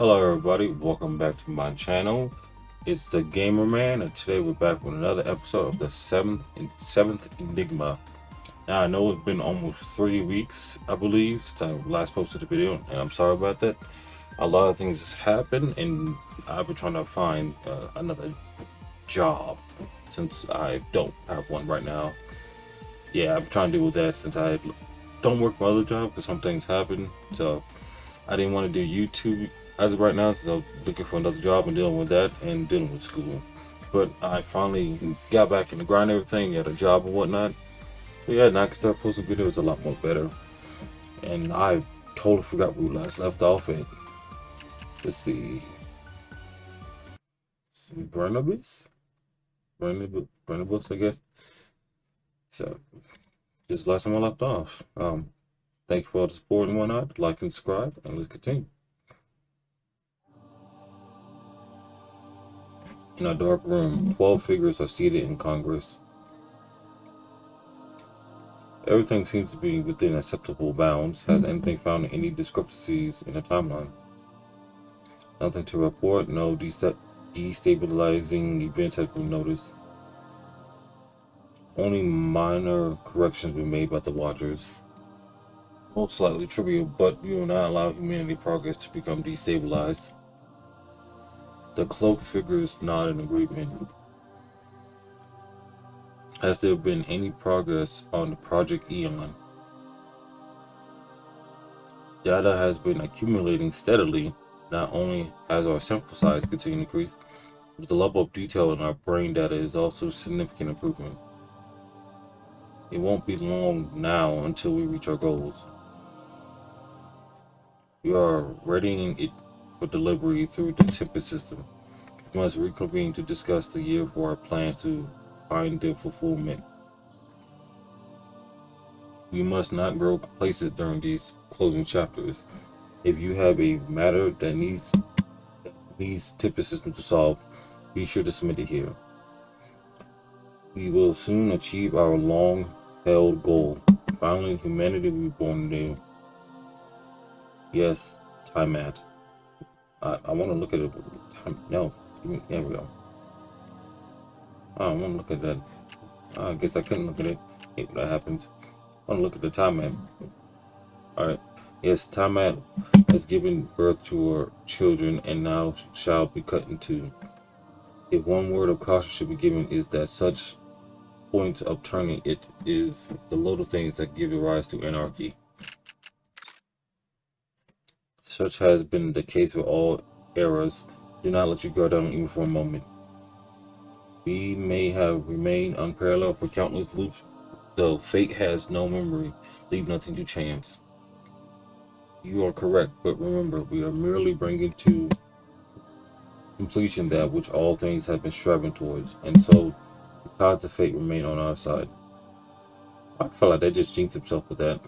Hello everybody, welcome back to my channel. It's the Gamer Man, and today we're back with another episode of the seventh Enigma. Now I know it's been almost 3 weeks, I believe, since I last posted a video, and I'm sorry about that. A lot of things has happened, and I've been trying to find another job since I don't have one right now. Yeah, I'm trying to deal with that since I don't work my other job because some things happen. So I didn't want to do YouTube as of right now, since I'm looking for another job and dealing with that and dealing with school. But I finally got back in the grind and everything, got a job and whatnot. So yeah, now I can start posting videos a lot more better. And I totally forgot where we last left off at. Let's see. Barnabas? Barnabas, I guess. So, this is the last time I left off. Thank you for all the support and whatnot. Like and subscribe, and let's continue. In a dark room, 12 figures are seated in Congress. Everything seems to be within acceptable bounds. Has anything found any discrepancies in the timeline? Nothing to report. No destabilizing events have been noticed. Only minor corrections were made by the Watchers. Most slightly trivial, but we will not allow humanity progress to become destabilized. The cloaked figures nod in agreement. Has there been any progress on the Project Eon? Data has been accumulating steadily. Not only has our sample size continued to increase, but the level of detail in our brain data is also a significant improvement. It won't be long now until we reach our goals. We are readying it for delivery through the Tempest system. We must reconvene to discuss the year for our plans to find their fulfillment. We must not grow complacent during these closing chapters. If you have a matter that needs Tempest system to solve, be sure to submit it here. We will soon achieve our long-held goal. Finally, humanity will be born anew. Yes, time at. I want to look at it. No, there we go. I want to look at that. I guess I couldn't look at it. If that happens. I want to look at the time map. Alright. Yes, time map has given birth to our children and now shall be cut in two. If one word of caution should be given, is that such point of turning it is the little things that give rise to anarchy. Such has been the case with all eras. Do not let your guard down even for a moment. We may have remained unparalleled for countless loops, though fate has no memory. Leave nothing to chance. You are correct, but remember, we are merely bringing to completion that which all things have been striving towards, and so the tides of fate remain on our side. I feel like they just jinxed himself with that.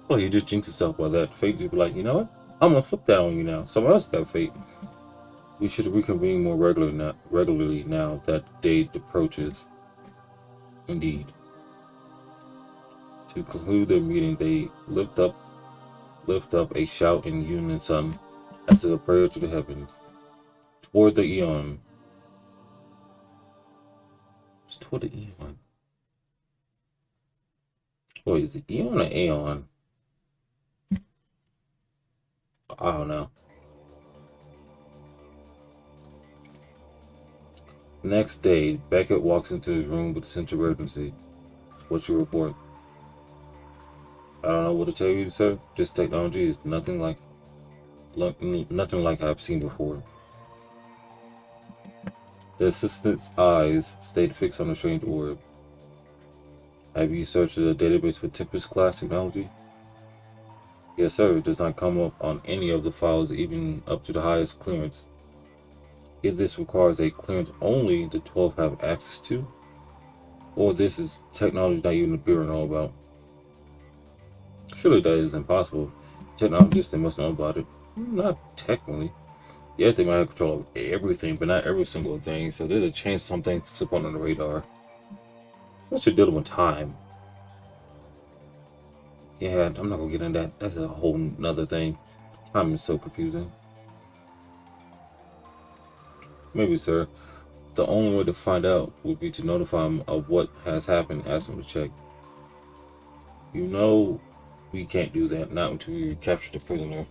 Well, he just jinxed himself by that. Fate just be like, you know what? I'm gonna flip that on you now. Someone else got fate. We should reconvene more regularly now that day approaches. Indeed. To conclude their meeting, they lift up a shout in unison as a prayer to the heavens. Toward the Eon. It's toward the Eon. Oh, is it Eon or Aeon? I don't know. Next day, Beckett walks into his room with a sense of urgency. What's your report? I don't know what to tell you, sir. This technology is nothing like I've seen before. The assistant's eyes stayed fixed on the strange orb. Have you searched the database for Tempest class technology? Yes, sir. It does not come up on any of the files, even up to the highest clearance. If this requires a clearance only the 12 have access to, or this is technology not even the Bureau know about. Surely that is impossible. Technologists, they must know about it. Not technically. Yes, they might have control of everything, but not every single thing, so there's a chance something slip on the radar. What's your dealing with time? Yeah, I'm not gonna get into that. That's a whole nother thing. I'm so confusing. Maybe, sir. The only way to find out would be to notify him of what has happened, ask him to check. You know, we can't do that, not until we capture the prisoner.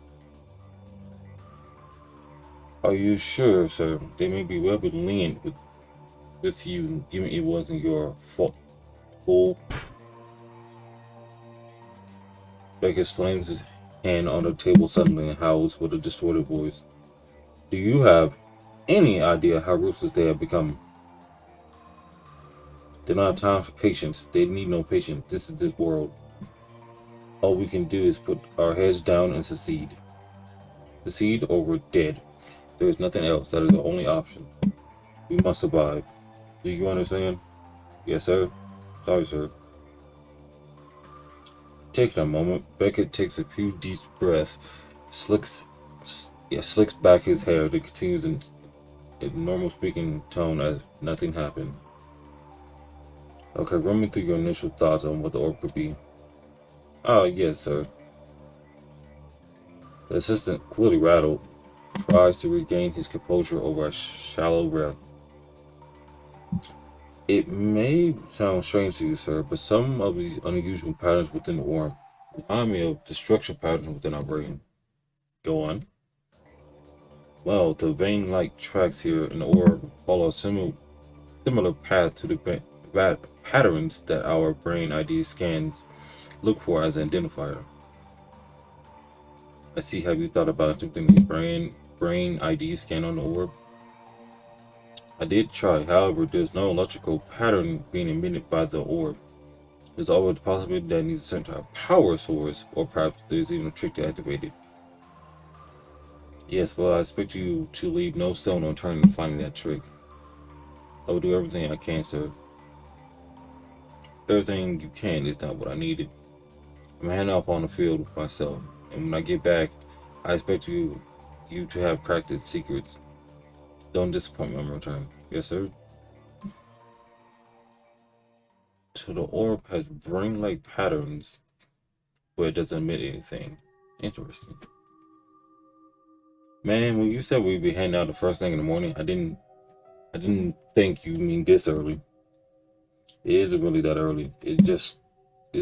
Are you sure, sir? They may be well lenient with you, given it wasn't your fault. Fool. Beckett slams his hand on the table suddenly and howls with a distorted voice. Do you have any idea how ruthless they have become? They don't have time for patience. They need no patience. This is the world. All we can do is put our heads down and succeed. Succeed or we're dead. There is nothing else. That is the only option. We must survive. Do you understand? Yes, sir. Sorry, sir. Taking a moment, Beckett takes a few deep breaths, slicks back his hair, then continues in normal speaking tone as nothing happened. Okay, run me through your initial thoughts on what the orb could be. Yes, sir. The assistant, clearly rattled, tries to regain his composure over a shallow breath. It may sound strange to you, sir, but some of these unusual patterns within the orb remind me of the structure patterns within our brain. Go on. Well, the vein-like tracks here in the orb follow a similar path to the patterns that our brain ID scans look for as an identifier. I see. Have you thought about attempting the brain ID scan on the orb? I did try, however, there's no electrical pattern being emitted by the orb. There's always the possibility that it needs a certain type of power source, or perhaps there's even a trick to activate it. Yes, well, I expect you to leave no stone unturned in finding that trick. I will do everything I can, sir. Everything you can is not what I needed. I'm heading off on the field myself, and when I get back, I expect you to have cracked its secrets. Don't disappoint me on return. Yes, sir. So the orb has brain-like patterns, but it doesn't emit anything. Interesting. Man, when you said we'd be heading out the first thing in the morning, I didn't think you mean this early. It isn't really that early. It's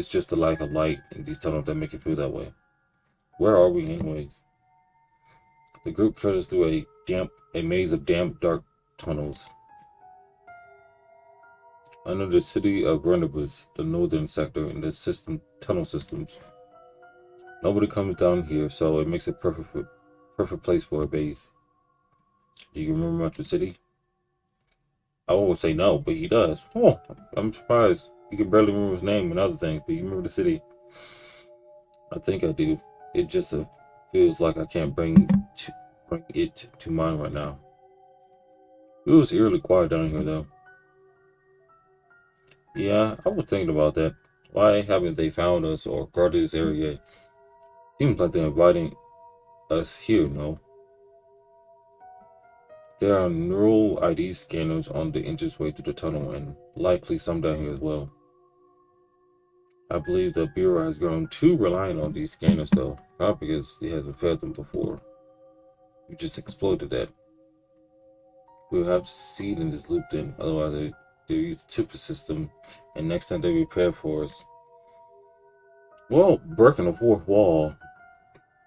just the lack of light in these tunnels that make it feel that way. Where are we anyways? The group trudges through a maze of damp, dark tunnels. Under the city of Renderbus, the northern sector in the tunnel systems. Nobody comes down here, so it makes a perfect place for a base. Do you remember much of the city? I won't say no, but he does. Oh, I'm surprised. He can barely remember his name and other things, but you remember the city. I think I do. It just feels like I can't bring it to mind right now. It was eerily quiet down here, though. Yeah, I was thinking about that. Why haven't they found us or guarded this area yet? Seems like they're inviting us here, no? There are neural ID scanners on the entranceway to the tunnel, and likely some down here as well. I believe the Bureau has grown too reliant on these scanners, though. Not because it hasn't failed them before. You just exploited that. We'll have to succeed in this loop then, otherwise they use the temper system, and next time they prepare for us. Well, breaking the fourth wall,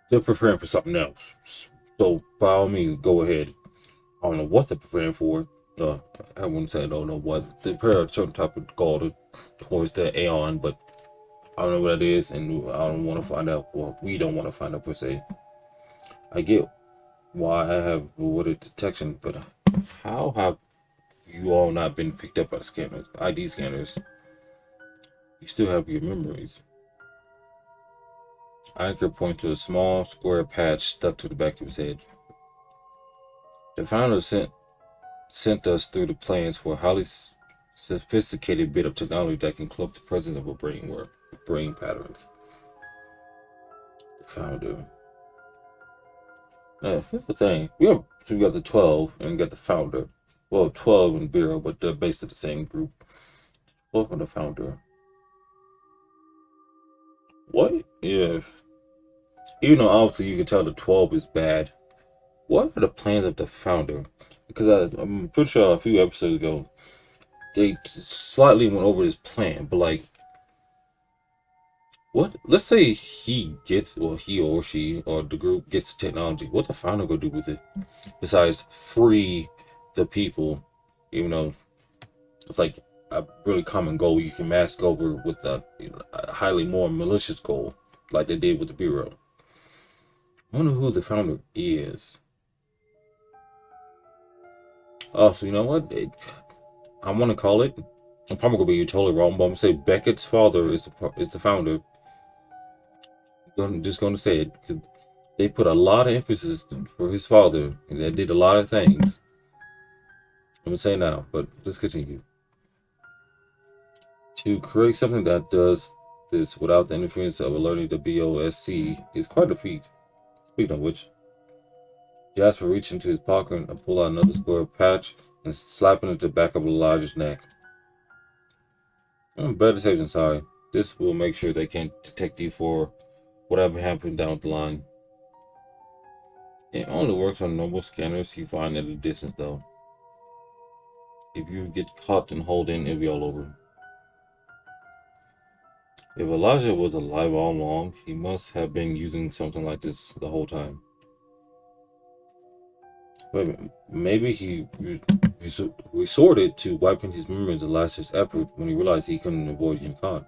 they're preparing for something else. So by all means, go ahead. I don't know what they're preparing for. I wouldn't say I don't know what. They prepare a certain type of goal towards the Aeon, but I don't know what that is, and I don't want to find out. Well, we don't want to find out per se. I get why I have rewarded detection, but how have you all not been picked up by the scanners, ID scanners? You still have your memories. Anchor points to a small square patch stuck to the back of his head. The founder sent us through the plans for a highly sophisticated bit of technology that can cloak the presence of a brain patterns. The founder. Now, here's the thing. We got the 12 and we got the founder. Well, 12 and Bureau, but they're based in the same group. 12 and the founder. What if Even though obviously you can tell the 12 is bad, what are the plans of the founder? Because I'm pretty sure a few episodes ago, they slightly went over his plan, but like, what? Let's say he gets, or he or she, or the group gets the technology. What the founder gonna do with it? Besides free the people, even though it's like a really common goal you can mask over with a highly more malicious goal, like they did with the Bureau. I wonder who the founder is. Oh, so you know what? I want to call it. I'm probably gonna be totally wrong, but I'm gonna say Beckett's father is the founder. I'm just gonna say it because they put a lot of emphasis for his father, and they did a lot of things. I'm gonna say now, but let's continue. To create something that does this without the interference of alerting the BOSC is quite a feat. Speaking of which, Jasper reached into his pocket and pulled out another square patch and slapping it at the back of Elijah's neck. I'm better safe than sorry. This will make sure they can't detect you for whatever happens down the line. It only works on normal scanners you find at a distance, though. If you get caught and hold in, it'll be all over. If Elijah was alive all along, he must have been using something like this the whole time. But maybe he resorted to wiping his memory the last effort when he realized he couldn't avoid getting caught.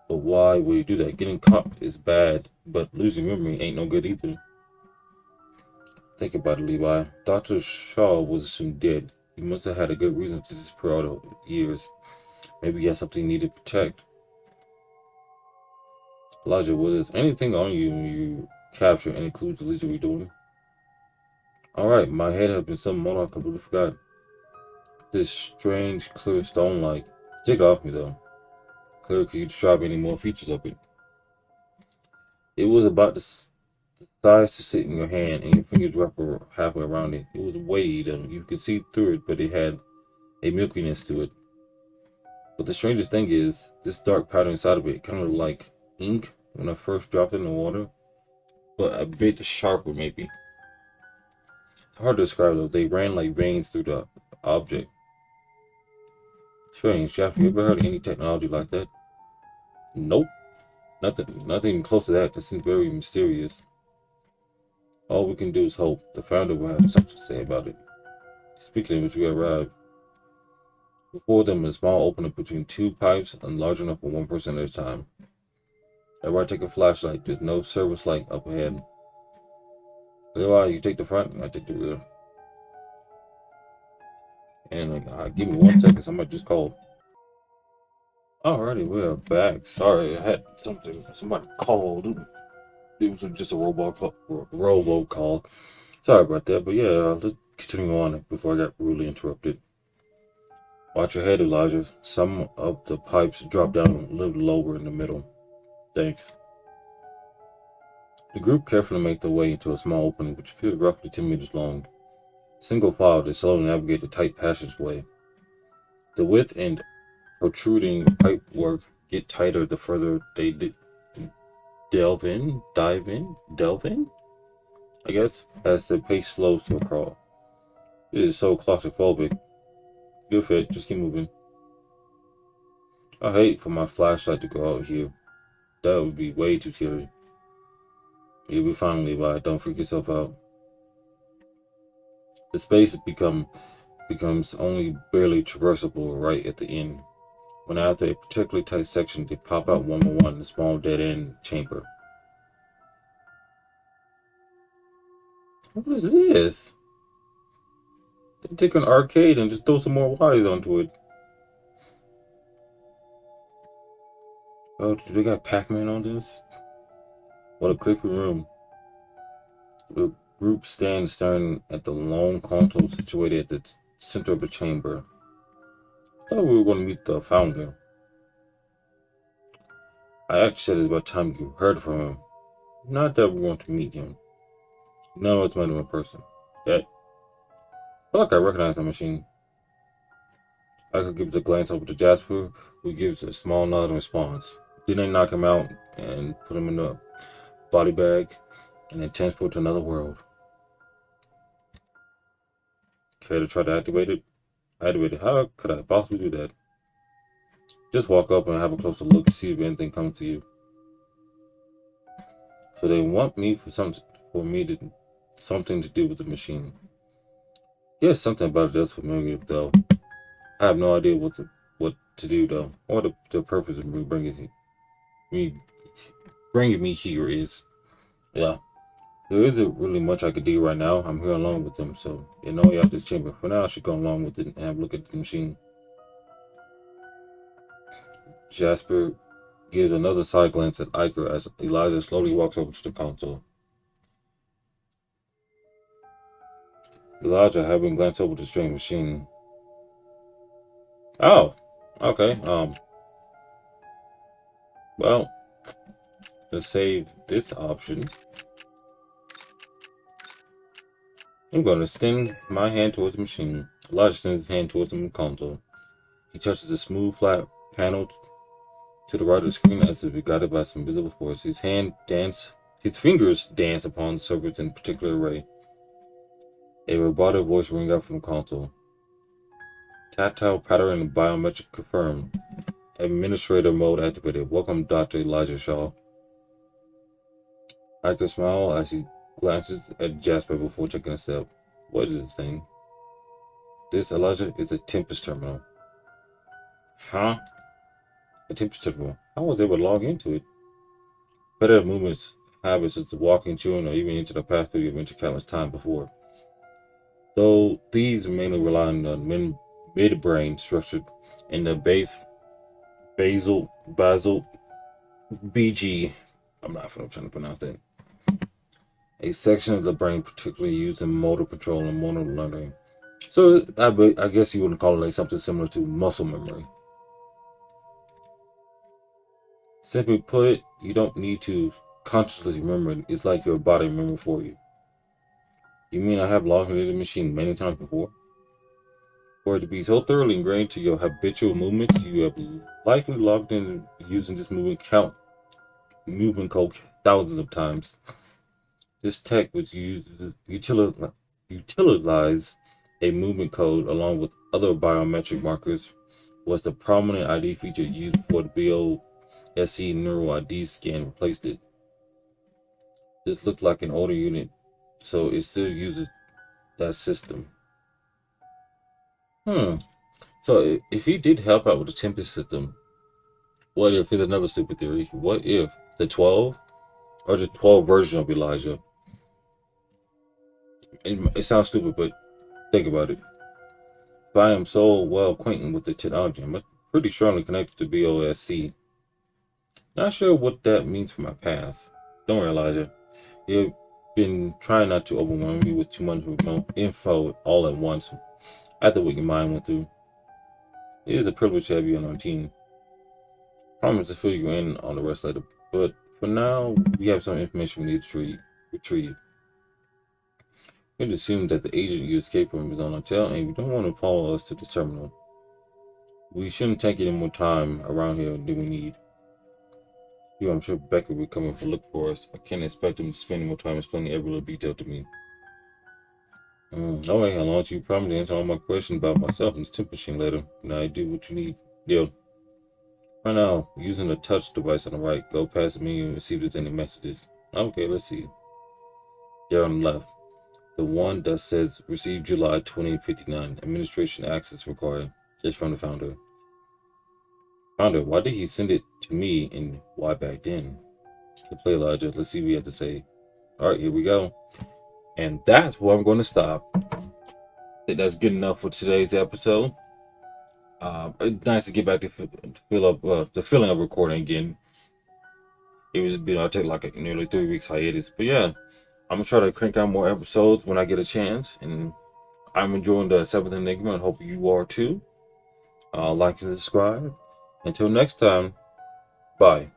But why would he do that? Getting caught is bad, but losing memory ain't no good either. Think about it, Levi. Dr. Shaw was assumed dead. He must have had a good reason to disappear all the years. Maybe he had something he needed to protect. Elijah, was there anything on you when you capture any clues to lead you doing? Alright, my head has been some mono I completely forgot. This strange, clear stone light. Take it off me though. Clear, can you describe any more features of it? It was about the size to sit in your hand and your fingers wrap halfway around it. It was weighted and you could see through it, but it had a milkiness to it. But the strangest thing is, this dark powder inside of it kind of looked like ink when I first dropped it in the water, but a bit sharper maybe. Hard to describe though, they ran like veins through the object. Strange, Jeff, you ever heard of any technology like that? Nope. Nothing close to that. That seems very mysterious. All we can do is hope the founder will have something to say about it. Speaking of which, we arrived. Before them, a small opening between two pipes and large enough for one person at a time. Everybody take a flashlight. There's no service light up ahead. Otherwise, you take the front, and I take the rear. And give me 1 second. Somebody just called. Alrighty, we're back. Sorry, I had something. Somebody called. It was just a robo call. Sorry about that, but yeah, let's continue on before I got rudely interrupted. Watch your head, Elijah. Some of the pipes drop down a little lower in the middle. Thanks. The group carefully made their way into a small opening which appeared roughly 10 meters long. Single file, they slowly navigate the tight passageway. The width and protruding pipework get tighter the further they dive in, I guess, as the pace slows to a crawl. It is so claustrophobic. Good fit, just keep moving. I hate for my flashlight to go out here. That would be way too scary. You'll be fine, Levi. Don't freak yourself out. The space becomes only barely traversable right at the end. When after a particularly tight section, they pop out one by one in a small dead-end chamber. What is this? They take an arcade and just throw some more wires onto it. Oh, do they got Pac-Man on this? What a creepy room. The group stands staring at the lone console situated at the center of the chamber. I thought we were going to meet the founder. I actually said it's about time you heard from him. Not that we want to meet him. None of us met him in person. Yet, I feel like I recognize the machine. Michael gives a glance over to Jasper, who gives a small nod in response. Then they knock him out and put him in a body bag and then transport to another world. Care to try to activate it? Activate it. How could I possibly do that? Just walk up and have a closer look to see if anything comes to you. So they want me something to do with the machine. Yes, something about it that's familiar though. I have no idea what to do though, or the purpose of me bringing me here is. Yeah, there isn't really much I could do right now. I'm here alone with them, so you know you have this chamber. For now, I should go along with it and have a look at the machine. Jasper gives another side glance at Iker as Elijah slowly walks over to the console. Elijah, having glanced over the strange machine. Oh, okay. Well, to save this option, I'm going to extend my hand towards the machine. Elijah sends his hand towards the console. He touches the smooth, flat panel to the right of the screen as if guided by some invisible force. His fingers dance upon the surface in a particular array. A robotic voice rings out from the console. Tactile pattern and biometric confirmed. Administrator mode activated. Welcome, Dr. Elijah Shaw. I can smile as he glances at Jasper before taking a step. What is this thing? This, Elijah, is a Tempest terminal. Huh? A Tempest terminal? I was able to log into it. Better movements, habits such as walking, chewing, or even into the pathway you've entered countless time before. Though these mainly rely on the midbrain structure in the basal BG. I'm not trying to pronounce that. A section of the brain particularly used in motor control and motor learning. So I guess you wouldn't call it like something similar to muscle memory. Simply put, you don't need to consciously remember it. It's like your body remembering for you. You mean I have logged into the machine many times before? For it to be so thoroughly ingrained to your habitual movements, you have likely logged in using this movement code thousands of times. This tech, which utilize a movement code along with other biometric markers, was the prominent ID feature used before the BOSC neural ID scan replaced it. This looked like an older unit, so it still uses that system. So if he did help out with the Tempest system, what if, here's another stupid theory, what if the 12, or just 12 version of Elijah, it sounds stupid, but think about it. If I am so well acquainted with the technology, I'm pretty strongly connected to BOSC. Not sure what that means for my past. Don't worry, Elijah. You've been trying not to overwhelm me with too much info all at once after what your mind went through. It is a privilege to have you on our team. Promise to fill you in on the rest later, but for now, we have some information we need to retrieve. It assumed that the agent you escaped from is on our tail, and you don't want to follow us to the terminal. We shouldn't take any more time around here than we need. I'm sure Becker will be coming to look for us. I can't expect him to spend more time explaining every little detail to me. Alright, how long you promise to answer all my questions about myself and this temp machine later. Now I do what you need. Deal. Right now, using the touch device on the right, go past the menu and see if there's any messages. Okay, let's see. There on the left. The one that says received July 2059. Administration access required. Just from the founder. Founder, why did he send it to me and why back then? To play Elijah. Let's see what we have to say. Alright, here we go. And that's where I'm going to stop. I think that's good enough for today's episode. It's nice to get back to the feeling of recording again. It was I'll take like nearly 3 weeks hiatus. But yeah, I'm going to try to crank out more episodes when I get a chance. And I'm enjoying the 7th Enigma and hope you are too. Like and subscribe. Until next time, bye.